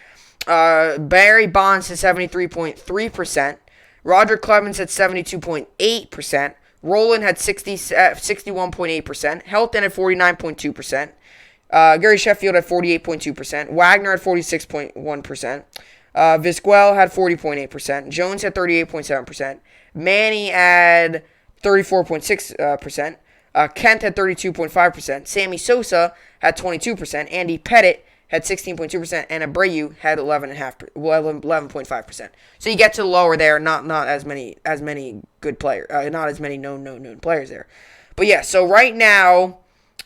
Barry Bonds at 73.3%. Roger Clemens at 72.8%. Roland had 61.8%. Helton at 49.2%. Gary Sheffield at 48.2%. Wagner at 46.1%. Vizquel had 40.8%. Jones had 38.7%. Manny had 34.6%. Kent had 32.5%. Sammy Sosa had 22%. Andy Pettit had 16.2%. And Abreu had 11.5%. So you get to the lower there, not as many good players, not as many known players there. But yeah, so right now,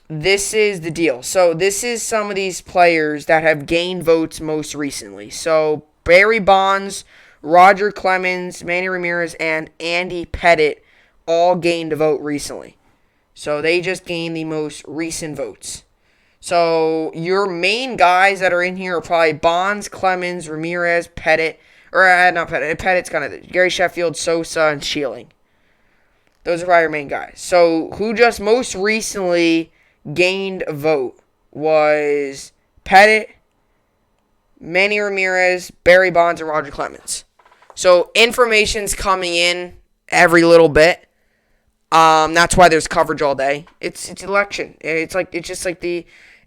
this is the deal. So this is some of these players that have gained votes most recently. So Barry Bonds, Roger Clemens, Manny Ramirez, and Andy Pettit all gained a vote recently. So they just gained the most recent votes. So your main guys that are in here are probably Bonds, Clemens, Ramirez, Pettit, or not Pettit. Pettit's kind of Gary Sheffield, Sosa, and Schilling. Those are probably your main guys. So who just most recently gained a vote was Pettit, Manny Ramirez, Barry Bonds, and Roger Clemens. So information's coming in every little bit. That's why there's coverage all day. It's election.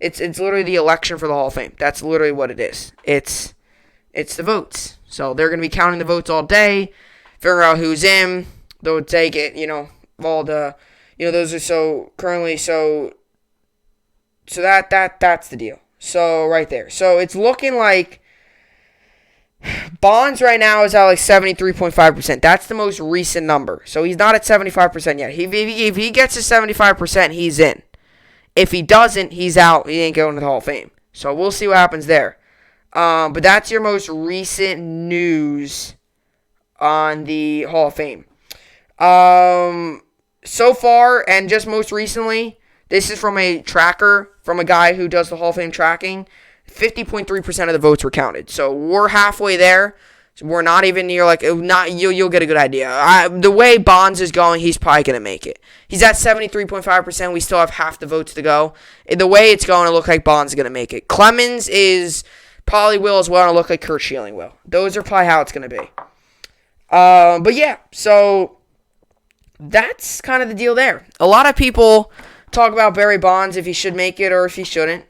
It's literally the election for the Hall of Fame. That's literally what it is. It's the votes. So they're gonna be counting the votes all day, figure out who's in. They'll take it. All the, those are so that's the deal. So right there. So it's looking like Bonds right now is at like 73.5%. That's the most recent number. So he's not at 75% yet. If he gets to 75%, he's in. If he doesn't, he's out. He ain't going to the Hall of Fame. So we'll see what happens there. But that's your most recent news on the Hall of Fame. So far, and just most recently, this is from a tracker, from a guy who does the Hall of Fame tracking. 50.3% of the votes were counted. So we're halfway there. So we're not even near, you'll get a good idea. The way Bonds is going, he's probably going to make it. He's at 73.5%. We still have half the votes to go. The way it's going, it looks like Bonds is going to make it. Clemens probably will as well, and it look like Curt Schilling will. Those are probably how it's going to be. But yeah, so that's kind of the deal there. A lot of people talk about Barry Bonds, if he should make it or if he shouldn't.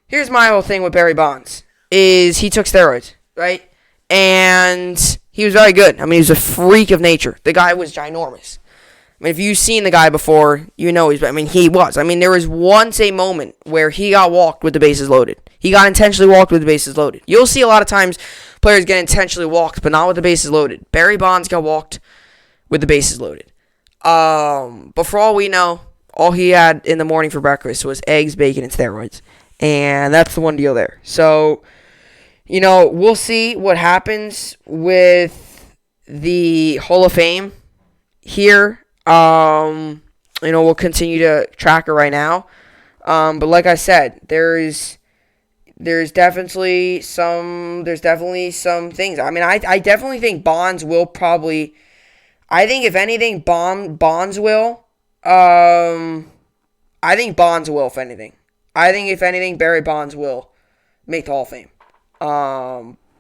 Here's my whole thing with Barry Bonds, is he took steroids, right? And he was very good. I mean, he was a freak of nature. The guy was ginormous. I mean, if you've seen the guy before, he was. I mean, there was once a moment where he got walked with the bases loaded. He got intentionally walked with the bases loaded. You'll see a lot of times players get intentionally walked, but not with the bases loaded. Barry Bonds got walked with the bases loaded. But for all we know, all he had in the morning for breakfast was eggs, bacon, and steroids. And that's the one deal there. So, we'll see what happens with the Hall of Fame here. We'll continue to track it right now. But like I said, there's definitely some things. I mean, I definitely think Bonds will probably. I think if anything, Bonds will. I think Bonds will, if anything. I think if anything, Barry Bonds will make the Hall of Fame.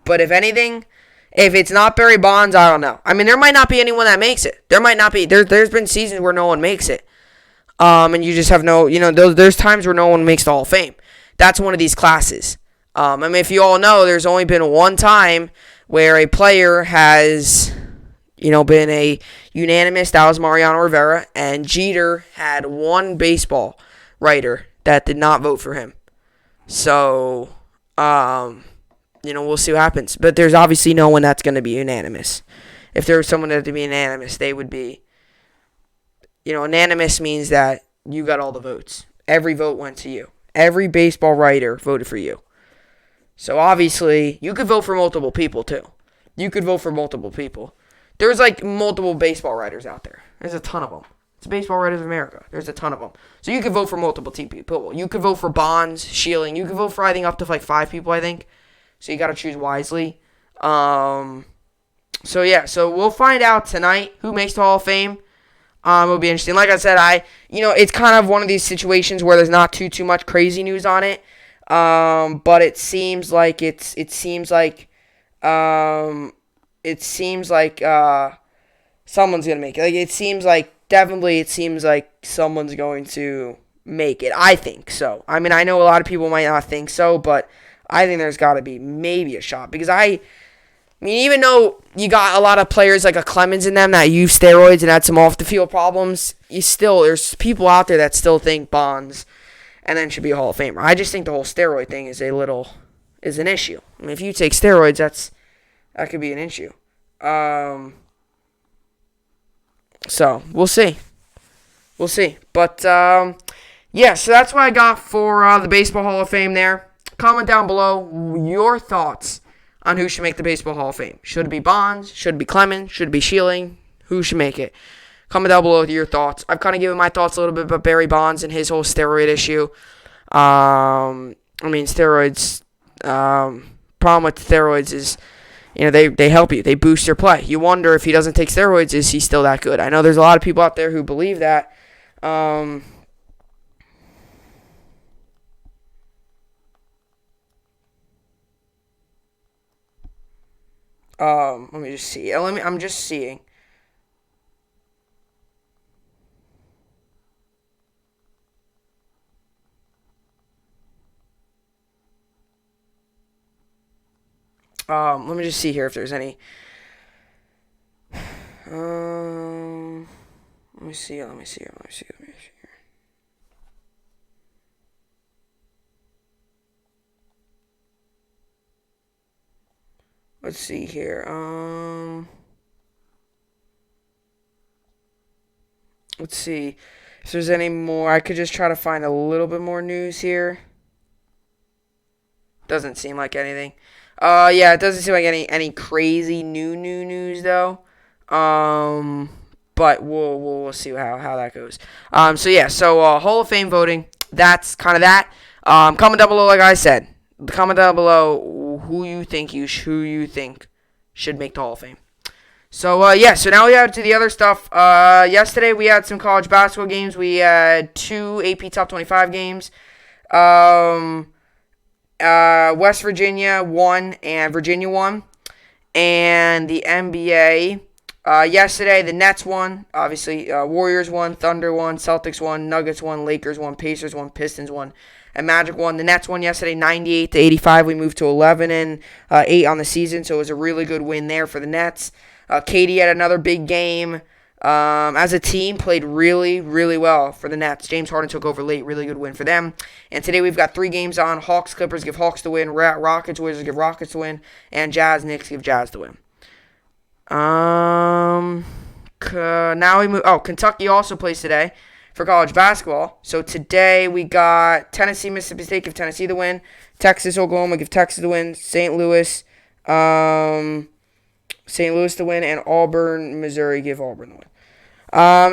But if anything, if it's not Barry Bonds, I don't know. I mean, there might not be anyone that makes it. There might not be. There's been seasons where no one makes it. And you just have there's times where no one makes the Hall of Fame. That's one of these classes. I mean, if you all know, there's only been one time where a player has, been a unanimous. That was Mariano Rivera. And Jeter had one baseball writer that did not vote for him. So, we'll see what happens. But there's obviously no one that's going to be unanimous. If there was someone that had to be unanimous, they would be, unanimous means that you got all the votes. Every vote went to you. Every baseball writer voted for you. So, obviously, you could vote for multiple people, too. You could vote for multiple people. There's, multiple baseball writers out there. There's a ton of them. It's Baseball Writers of America. There's a ton of them. So you could vote for multiple people. You could vote for Bonds, Schilling. You could vote for, I think, up to 5 people, I think. So you got to choose wisely. So we'll find out tonight who makes the Hall of Fame. It'll be interesting. Like I said, it's kind of one of these situations where there's not too much crazy news on it. But it seems like someone's gonna make it. It seems like someone's going to make it. I think so. I mean, I know a lot of people might not think so, but I think there's got to be maybe a shot. Because even though you got a lot of players like a Clemens in them that use steroids and had some off-the-field problems, there's people out there that still think Bonds and then should be a Hall of Famer. I just think the whole steroid thing is an issue. I mean, if you take steroids, that could be an issue. So, we'll see. But, so that's what I got for the Baseball Hall of Fame there. Comment down below your thoughts on who should make the Baseball Hall of Fame. Should it be Bonds? Should it be Clemens? Should it be Schilling? Who should make it? Comment down below with your thoughts. I've kind of given my thoughts a little bit about Barry Bonds and his whole steroid issue. Steroids. Problem with steroids is, they help you. They boost your play. You wonder if he doesn't take steroids, is he still that good? I know there's a lot of people out there who believe that. Let me just see. I'm just seeing. Let me just see here if there's any. Let me see. Let's see here. Let's see if there's any more. I could just try to find a little bit more news here. Doesn't seem like anything. Yeah, it doesn't seem like any crazy new news though. But we'll see how that goes. So Hall of Fame voting. That's kind of that. Comment down below, like I said. Comment down below who you think should make the Hall of Fame. So so now we have to the other stuff. Yesterday we had some college basketball games. We had 2 AP Top 25 games. West Virginia won and Virginia won. And the NBA, yesterday the Nets won. Obviously, Warriors won, Thunder won, Celtics won, Nuggets won, Lakers won, Pacers won, Pistons won, and Magic won. The Nets won yesterday 98-85. We moved to 11-8 on the season, so it was a really good win there for the Nets. KD had another big game. As a team, played really, really well for the Nets. James Harden took over late. Really good win for them. And today we've got 3 games on. Hawks, Clippers give Hawks the win. Rockets, Wizards give Rockets the win. And Jazz, Knicks give Jazz the win. Now we move. Oh, Kentucky also plays today for college basketball. So today we got Tennessee, Mississippi State give Tennessee the win. Texas, Oklahoma give Texas the win. St. Louis the win, and Auburn, Missouri give Auburn the win.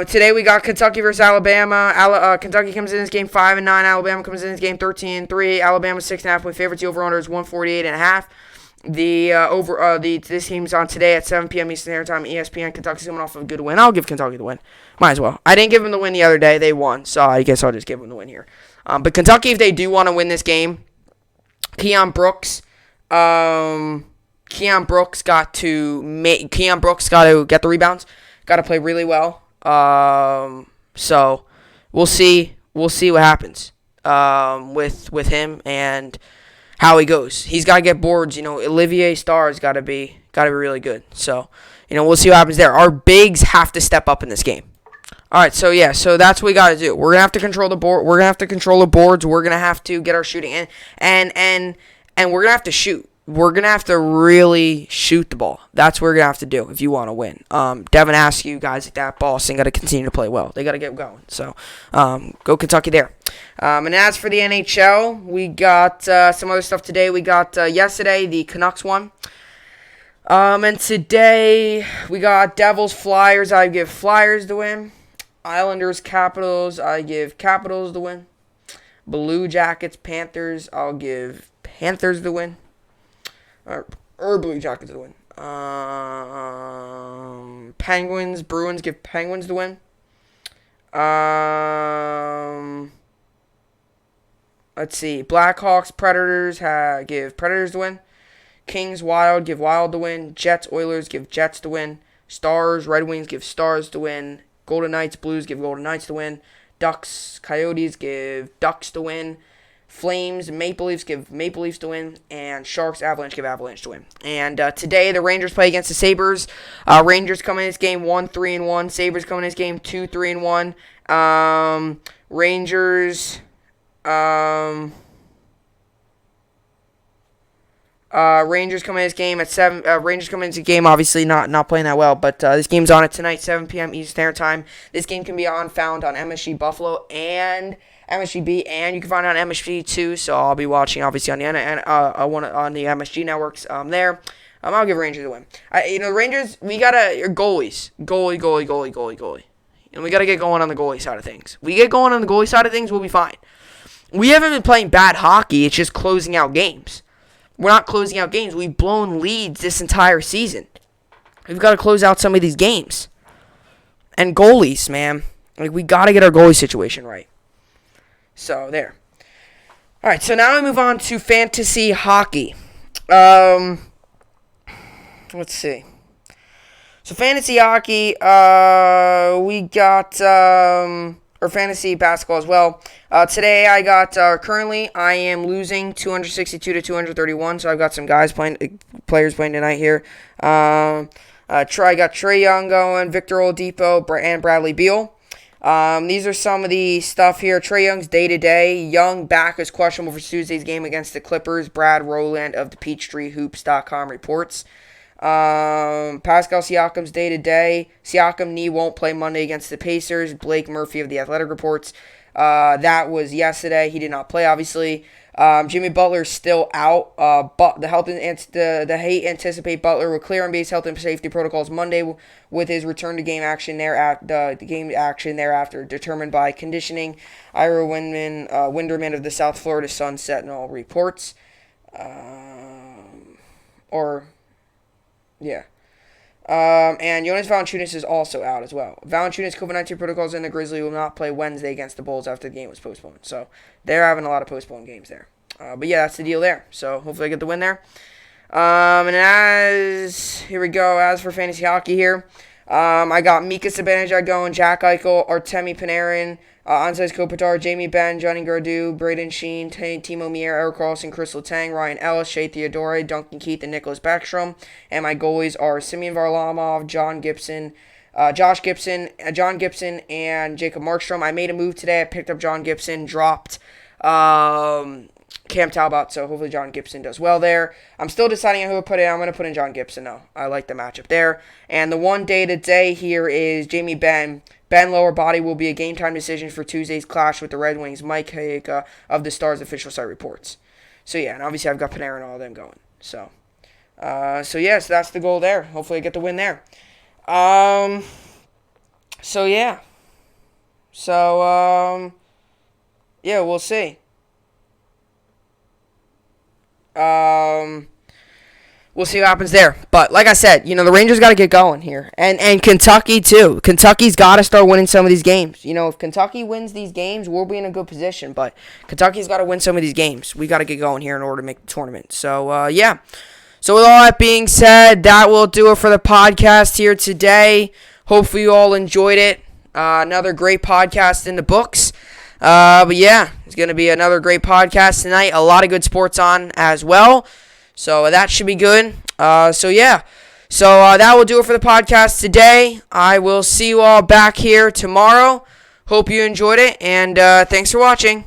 Today we got Kentucky versus Alabama. Kentucky comes in this game 5-9. Alabama comes in this game 13-3. Alabama 6.5 point favorites. The over/under is 148.5. This game's on today at 7 p.m. Eastern Standard Time. ESPN. Kentucky's coming off of a good win. I'll give Kentucky the win. Might as well. I didn't give them the win the other day. They won, so I guess I'll just give them the win here. But Kentucky, if they do want to win this game, Keon Brooks got to get the rebounds. Got to play really well. So we'll see what happens with him and how he goes. He's got to get boards. Olivier Starr's got to be really good. So we'll see what happens there. Our bigs have to step up in this game. All right, so that's what we got to do. We're gonna have to control the board. We're gonna have to control the boards. We're gonna have to get our shooting in, and we're gonna have to shoot. We're going to have to really shoot the ball. That's what we're going to have to do if you want to win. Devin asked you guys at that Boston got to continue to play well. They got to get going. So, go Kentucky there. And as for the NHL, we got some other stuff today. We got yesterday, the Canucks won. And today, we got Devils, Flyers. I give Flyers the win. Islanders, Capitals. I give Capitals the win. Blue Jackets, Panthers. I'll give Panthers the win. Or Blue Jackets the win. Penguins, Bruins give Penguins the win. Let's see. Blackhawks, Predators give Predators the win. Kings, Wild give Wild the win. Jets, Oilers give Jets the win. Stars, Red Wings give Stars the win. Golden Knights, Blues give Golden Knights the win. Ducks, Coyotes give Ducks the win. Flames, Maple Leafs give Maple Leafs to win, and Sharks, Avalanche give Avalanche to win. And today the Rangers play against the Sabres. Rangers come in this game 1-3-1. Sabres come in this game 2-3-1. Rangers come in this game at 7. Rangers come in this game obviously not playing that well, but this game's on at tonight 7 p.m. Eastern Standard Time. This game can be found on MSG Buffalo and MSGB, and you can find it on MSG too. So I'll be watching obviously on the MSG networks there. I'll give Rangers the win. The Rangers, we got goalies. Goalie. And we got to get going on the goalie side of things. We get going on the goalie side of things, we'll be fine. We haven't been playing bad hockey. It's just closing out games. We're not closing out games. We've blown leads this entire season. We've got to close out some of these games. And goalies, man. Like, we got to get our goalie situation right. So, there. All right, so now we move on to fantasy hockey. Let's see. So, fantasy hockey, we got, or fantasy basketball as well. Today, I got, currently, I am losing 262 to 231, so I've got some players playing tonight here. I got Trae Young going, Victor Oladipo, and Bradley Beal. These are some of the stuff here. Trae Young's day-to-day. Young back is questionable for Tuesday's game against the Clippers. Brad Rowland of the PeachtreeHoops.com reports. Pascal Siakam's day-to-day. Siakam knee won't play Monday against the Pacers. Blake Murphy of The Athletic reports. That was yesterday. He did not play, obviously. Jimmy Butler's still out. But the Heat anticipate Butler will clear on base health and safety protocols Monday with his return to game action thereafter determined by conditioning. Ira Winderman of the South Florida Sun Sentinel reports. And Jonas Valanciunas is also out as well. Valanciunas' COVID-19 protocols in the Grizzlies will not play Wednesday against the Bulls after the game was postponed. So they're having a lot of postponed games there. But yeah, that's the deal there. So hopefully I get the win there. Here we go. As for fantasy hockey here, I got Mika Zibanejad going, Jack Eichel, Artemi Panarin, Anzej Kopitar, Jamie Benn, Johnny Gaudreau, Braden Sheen, Timo Meier, Eric Carlson, Chris Letang, Ryan Ellis, Shea Theodore, Duncan Keith, and Nicholas Backstrom. And my goalies are Semyon Varlamov, Josh Gibson, John Gibson, and Jacob Markstrom. I made a move today. I picked up John Gibson, dropped Cam Talbot, so hopefully John Gibson does well there. I'm still deciding on who to put in. I'm going to put in John Gibson, though. I like the matchup there. And the one day-to-day here is Jamie Benn. Benn lower body will be a game-time decision for Tuesday's clash with the Red Wings. Mike Hayek of the Stars official site reports. So, yeah, and obviously I've got Panarin and all of them going. So that's the goal there. Hopefully I get the win there. Yeah, we'll see. We'll see what happens there. But like I said, the Rangers got to get going here. And Kentucky, too. Kentucky's got to start winning some of these games. If Kentucky wins these games, we'll be in a good position. But Kentucky's got to win some of these games. We got to get going here in order to make the tournament. So, yeah. So with all that being said, that will do it for the podcast here today. Hopefully you all enjoyed it. Another great podcast in the books. But yeah, it's going to be another great podcast tonight. A lot of good sports on as well. So that should be good. So that will do it for the podcast today. I will see you all back here tomorrow. Hope you enjoyed it, and thanks for watching.